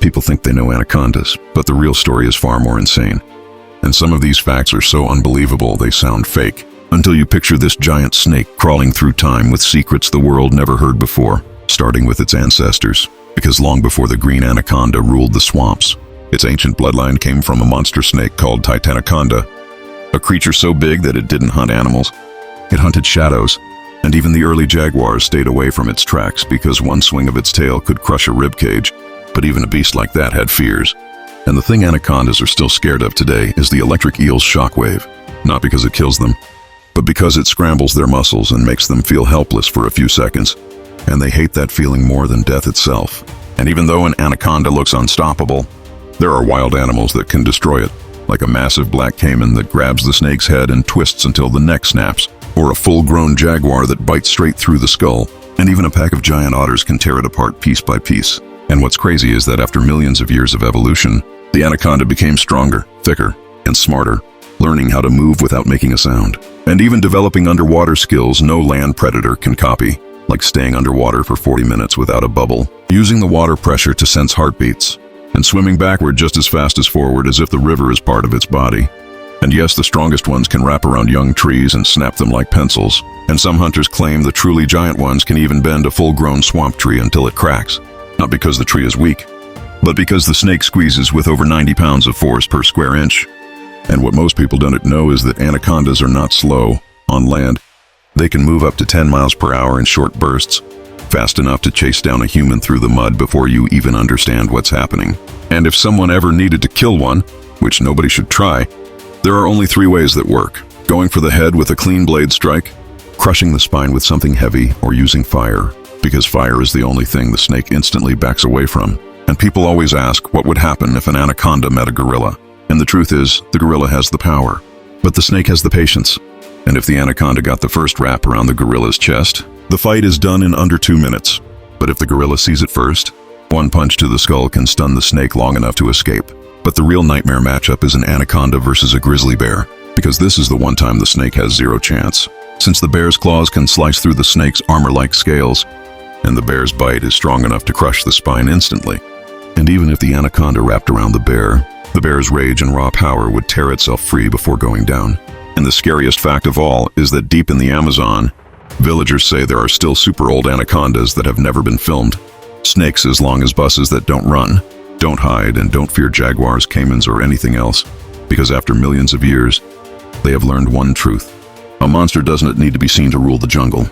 People think they know anacondas, but the real story is far more insane. And some of these facts are so unbelievable they sound fake, until you picture this giant snake crawling through time with secrets the world never heard before, starting with its ancestors. Because long before the green anaconda ruled the swamps, its ancient bloodline came from a monster snake called Titanoconda, a creature so big that it didn't hunt animals. It hunted shadows, and even the early jaguars stayed away from its tracks because one swing of its tail could crush a ribcage. But even a beast like that had fears. And the thing anacondas are still scared of today is the electric eel's shockwave. Not because it kills them, but because it scrambles their muscles and makes them feel helpless for a few seconds. And they hate that feeling more than death itself. And even though an anaconda looks unstoppable, there are wild animals that can destroy it, like a massive black caiman that grabs the snake's head and twists until the neck snaps, or a full-grown jaguar that bites straight through the skull, and even a pack of giant otters can tear it apart piece by piece. And what's crazy is that after millions of years of evolution, the anaconda became stronger, thicker, and smarter, learning how to move without making a sound, and even developing underwater skills no land predator can copy, like staying underwater for 40 minutes without a bubble, using the water pressure to sense heartbeats, and swimming backward just as fast as forward as if the river is part of its body. And yes, the strongest ones can wrap around young trees and snap them like pencils, and some hunters claim the truly giant ones can even bend a full-grown swamp tree until it cracks. Not because the tree is weak, but because the snake squeezes with over 90 pounds of force per square inch. And what most people don't know is that anacondas are not slow on land. They can move up to 10 miles per hour in short bursts, fast enough to chase down a human through the mud before you even understand what's happening. And if someone ever needed to kill one, which nobody should try, there are only 3 ways that work: going for the head with a clean blade strike, crushing the spine with something heavy, or using fire. Because fire is the only thing the snake instantly backs away from. And people always ask what would happen if an anaconda met a gorilla. And the truth is, the gorilla has the power, but the snake has the patience. And if the anaconda got the first wrap around the gorilla's chest, the fight is done in under 2 minutes. But if the gorilla sees it first, one punch to the skull can stun the snake long enough to escape. But the real nightmare matchup is an anaconda versus a grizzly bear, because this is the one time the snake has zero chance. Since the bear's claws can slice through the snake's armor-like scales, and the bear's bite is strong enough to crush the spine instantly. And even if the anaconda wrapped around the bear's rage and raw power would tear itself free before going down. And the scariest fact of all is that deep in the Amazon, villagers say there are still super old anacondas that have never been filmed. Snakes as long as buses that don't run, don't hide, and don't fear jaguars, caimans, or anything else. Because after millions of years, they have learned one truth: a monster doesn't need to be seen to rule the jungle.